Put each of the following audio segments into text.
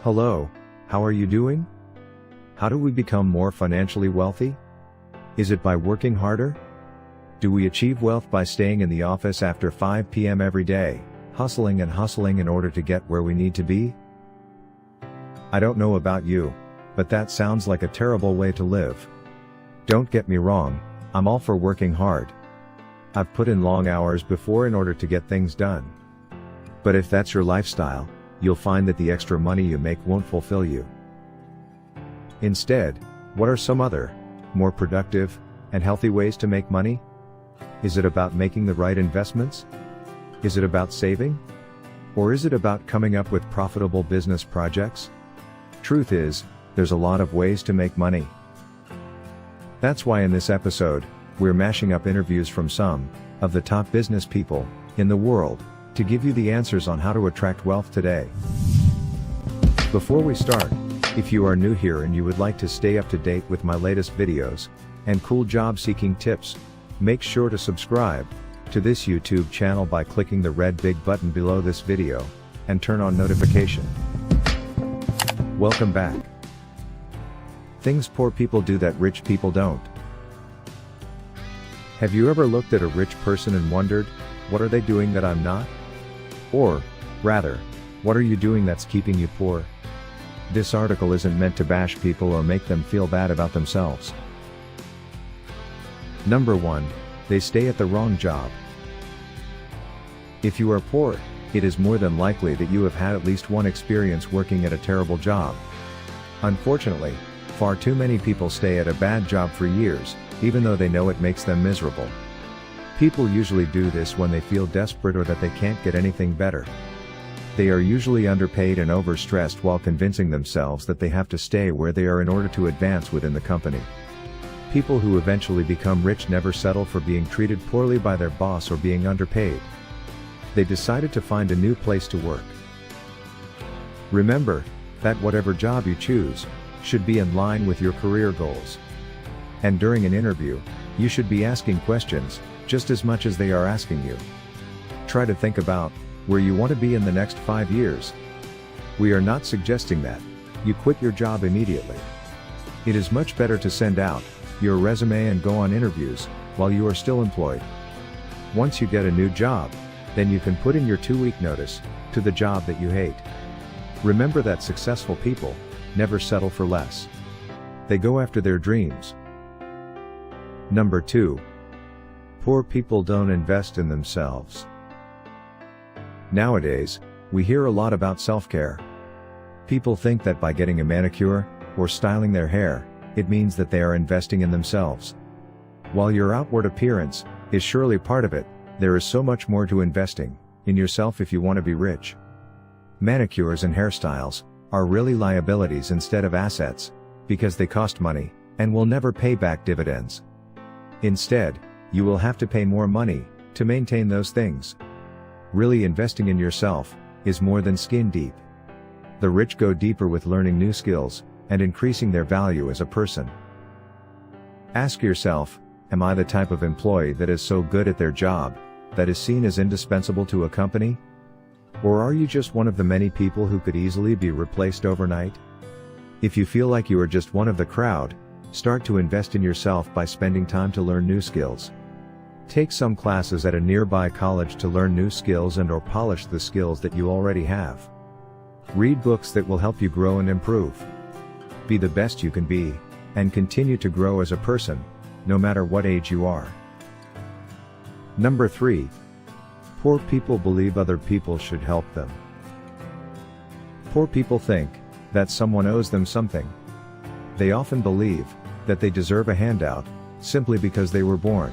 Hello, how are you doing? How do we become more financially wealthy? Is it by working harder? Do we achieve wealth by staying in the office after 5 p.m. every day, hustling in order to get where we need to be? I don't know about you, but that sounds like a terrible way to live. Don't get me wrong, I'm all for working hard. I've put in long hours before in order to get things done. But if that's your lifestyle, you'll find that the extra money you make won't fulfill you. Instead, what are some other, more productive, and healthy ways to make money? Is it about making the right investments? Is it about saving? Or is it about coming up with profitable business projects? Truth is, there's a lot of ways to make money. That's why in this episode, we're mashing up interviews from some of the top business people in the world to give you the answers on how to attract wealth today. Before we start, if you are new here and you would like to stay up to date with my latest videos and cool job seeking tips, make sure to subscribe to this YouTube channel by clicking the red big button below this video and turn on notification. Welcome back. Things poor people do that rich people don't. Have you ever looked at a rich person and wondered, what are they doing that I'm not? Or, rather, what are you doing that's keeping you poor? This article isn't meant to bash people or make them feel bad about themselves. Number 1, they stay at the wrong job. If you are poor, it is more than likely that you have had at least one experience working at a terrible job. Unfortunately, far too many people stay at a bad job for years, even though they know it makes them miserable. People usually do this when they feel desperate or that they can't get anything better. They are usually underpaid and overstressed while convincing themselves that they have to stay where they are in order to advance within the company. People who eventually become rich never settle for being treated poorly by their boss or being underpaid. They decided to find a new place to work. Remember that whatever job you choose should be in line with your career goals. And during an interview, you should be asking questions just as much as they are asking you. Try to think about where you want to be in the next 5 years. We are not suggesting that you quit your job immediately. It is much better to send out your resume and go on interviews while you are still employed. Once you get a new job, then you can put in your 2-week notice to the job that you hate. Remember that successful people never settle for less. They go after their dreams. Number 2. Poor people don't invest in themselves. Nowadays, we hear a lot about self-care. People think that by getting a manicure or styling their hair, it means that they are investing in themselves. While your outward appearance is surely part of it, there is so much more to investing in yourself if you want to be rich. Manicures and hairstyles are really liabilities instead of assets, because they cost money and will never pay back dividends. Instead, you will have to pay more money to maintain those things. Really investing in yourself is more than skin deep. The rich go deeper with learning new skills and increasing their value as a person. Ask yourself, am I the type of employee that is so good at their job that is seen as indispensable to a company? Or are you just one of the many people who could easily be replaced overnight? If you feel like you are just one of the crowd, start to invest in yourself by spending time to learn new skills. Take some classes at a nearby college to learn new skills and/or polish the skills that you already have. Read books that will help you grow and improve. Be the best you can be, and continue to grow as a person, no matter what age you are. Number 3. Poor people believe other people should help them. Poor people think that someone owes them something. They often believe that they deserve a handout simply because they were born.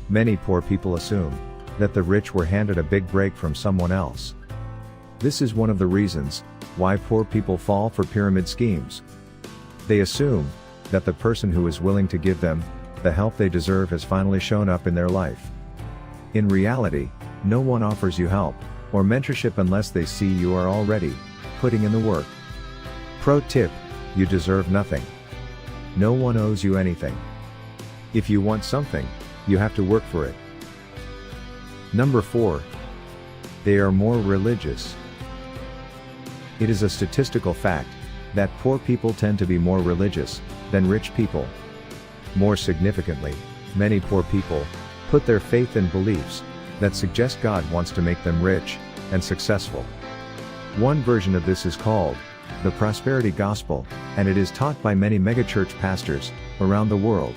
Many poor people assume that the rich were handed a big break from someone else. This is one of the reasons why poor people fall for pyramid schemes. They assume that the person who is willing to give them the help they deserve has finally shown up in their life. In reality, no one offers you help or mentorship unless they see you are already putting in the work. Pro tip: you deserve nothing. No one owes you anything. If you want something, you have to work for it. Number 4. They are more religious. It is a statistical fact that poor people tend to be more religious than rich people. More significantly, many poor people put their faith in beliefs that suggest God wants to make them rich and successful. One version of this is called the prosperity gospel, and it is taught by many megachurch pastors around the world.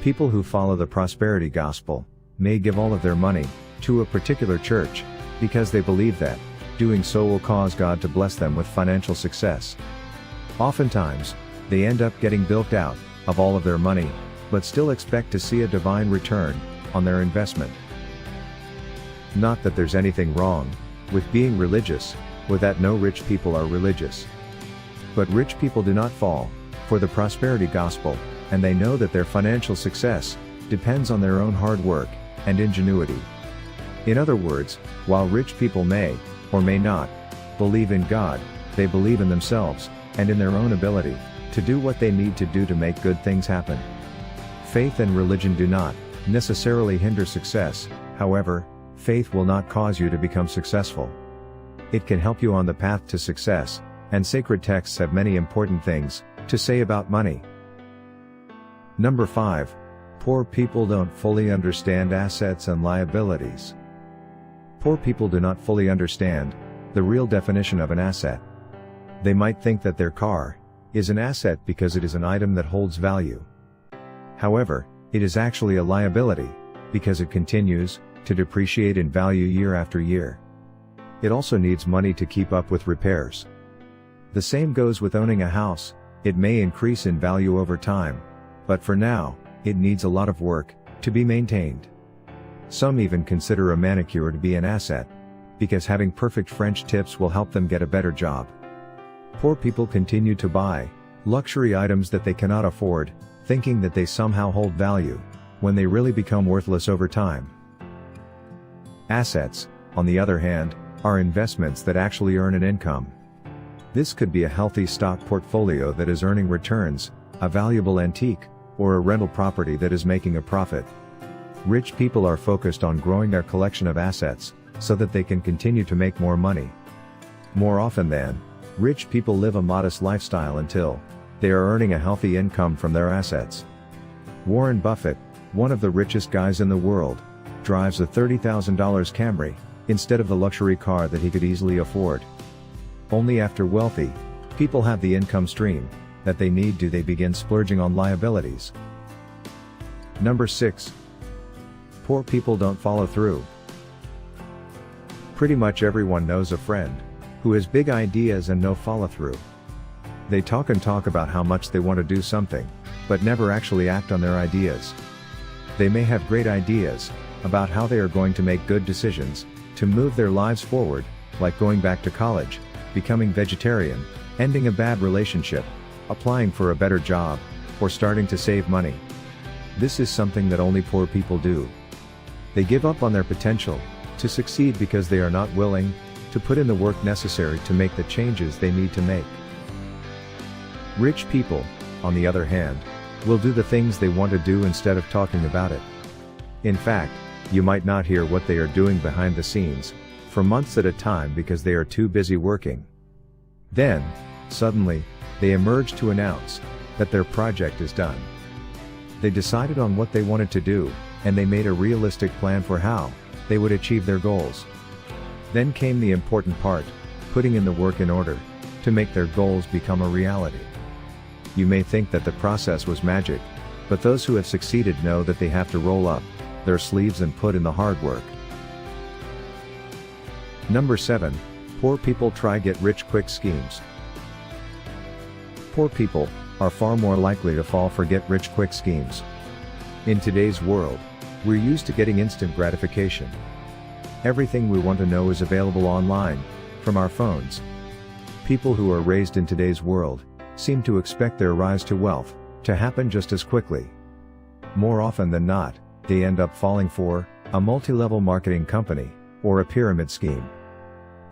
People who follow the prosperity gospel may give all of their money to a particular church because they believe that doing so will cause God to bless them with financial success. Oftentimes, they end up getting bilked out of all of their money, but still expect to see a divine return on their investment. Not that there's anything wrong with being religious, or that no rich people are religious. But rich people do not fall for the prosperity gospel, and they know that their financial success depends on their own hard work and ingenuity. In other words, while rich people may, or may not, believe in God, they believe in themselves, and in their own ability to do what they need to do to make good things happen. Faith and religion do not necessarily hinder success, however, faith will not cause you to become successful. It can help you on the path to success, and sacred texts have many important things to say about money. Number 5. Poor people don't fully understand assets and liabilities. Poor people do not fully understand the real definition of an asset. They might think that their car is an asset because it is an item that holds value. However, it is actually a liability because it continues to depreciate in value year after year. It also needs money to keep up with repairs. The same goes with owning a house. It may increase in value over time, but for now, it needs a lot of work to be maintained. Some even consider a manicure to be an asset, because having perfect French tips will help them get a better job. Poor people continue to buy luxury items that they cannot afford, thinking that they somehow hold value, when they really become worthless over time. Assets, on the other hand, are investments that actually earn an income. This could be a healthy stock portfolio that is earning returns, a valuable antique, or a rental property that is making a profit. Rich people are focused on growing their collection of assets, so that they can continue to make more money. More often than, rich people live a modest lifestyle until they are earning a healthy income from their assets. Warren Buffett, one of the richest guys in the world, drives a $30,000 Camry, instead of the luxury car that he could easily afford. Only after wealthy people have the income stream that they need do they begin splurging on liabilities. Number 6. Poor people don't follow through. Pretty much everyone knows a friend who has big ideas and no follow-through. They talk and talk about how much they want to do something, but never actually act on their ideas. They may have great ideas about how they are going to make good decisions to move their lives forward, like going back to college, becoming vegetarian, ending a bad relationship, applying for a better job, or starting to save money. This is something that only poor people do. They give up on their potential to succeed because they are not willing to put in the work necessary to make the changes they need to make. Rich people, on the other hand, will do the things they want to do instead of talking about it. In fact, you might not hear what they are doing behind the scenes for months at a time because they are too busy working. Then, suddenly, they emerge to announce that their project is done. They decided on what they wanted to do, and they made a realistic plan for how they would achieve their goals. Then came the important part, putting in the work in order to make their goals become a reality. You may think that the process was magic, but those who have succeeded know that they have to roll up their sleeves and put in the hard work. Number 7. Poor people try get-rich-quick schemes. Poor people are far more likely to fall for get-rich-quick schemes. In today's world, we're used to getting instant gratification. Everything we want to know is available online, from our phones. People who are raised in today's world seem to expect their rise to wealth to happen just as quickly. More often than not, they end up falling for a multi-level marketing company or a pyramid scheme.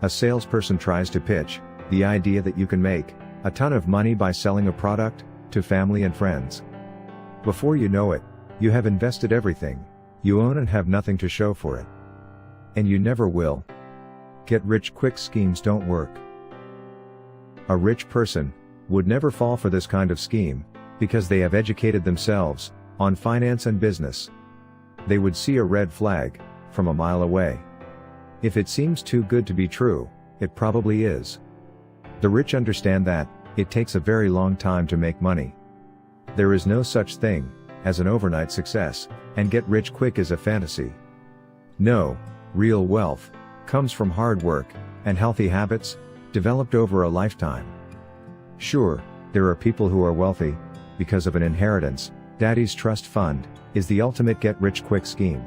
A salesperson tries to pitch the idea that you can make a ton of money by selling a product to family and friends. Before you know it, you have invested everything you own and have nothing to show for it. And you never will. Get-rich-quick schemes don't work. A rich person would never fall for this kind of scheme, because they have educated themselves on finance and business. They would see a red flag from a mile away. If it seems too good to be true, it probably is. The rich understand that it takes a very long time to make money. There is no such thing as an overnight success, and get rich quick is a fantasy. No, real wealth comes from hard work and healthy habits developed over a lifetime. Sure, there are people who are wealthy because of an inheritance. Daddy's trust fund is the ultimate get-rich-quick scheme.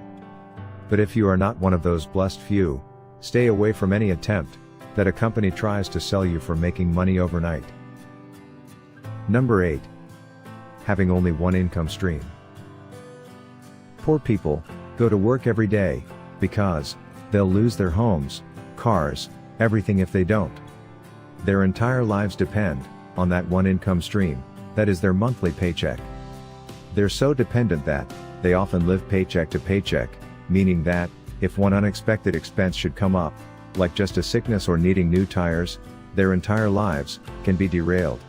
But if you are not one of those blessed few, stay away from any attempt that a company tries to sell you for making money overnight. Number 8. Having only one income stream. Poor people go to work every day because they'll lose their homes, cars, everything if they don't. Their entire lives depend on that one income stream, that is their monthly paycheck. They're so dependent that they often live paycheck to paycheck, meaning that if one unexpected expense should come up, like just a sickness or needing new tires, their entire lives can be derailed.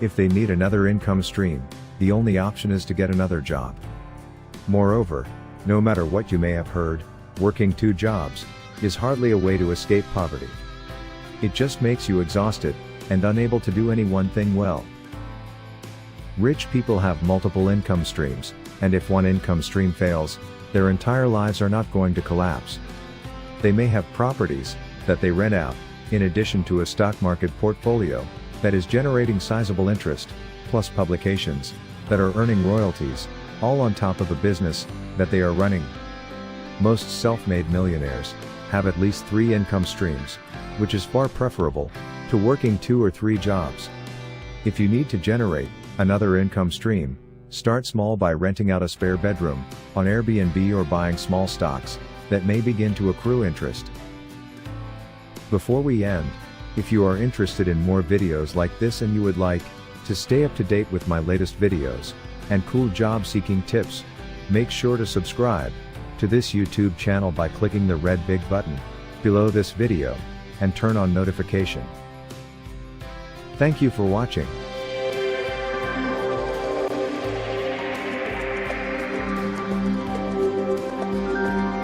If they need another income stream, the only option is to get another job. Moreover, no matter what you may have heard, working 2 jobs is hardly a way to escape poverty. It just makes you exhausted and unable to do any one thing well. Rich people have multiple income streams, and if one income stream fails, their entire lives are not going to collapse. They may have properties that they rent out, in addition to a stock market portfolio that is generating sizable interest, plus publications that are earning royalties, all on top of a business that they are running. Most self-made millionaires have at least 3 income streams, which is far preferable to working 2 or 3 jobs. If you need to generate another income stream, start small by renting out a spare bedroom on Airbnb or buying small stocks that may begin to accrue interest. Before we end, if you are interested in more videos like this and you would like to stay up to date with my latest videos and cool job seeking tips, make sure to subscribe to this YouTube channel by clicking the red big button below this video and turn on notification. Thank you for watching.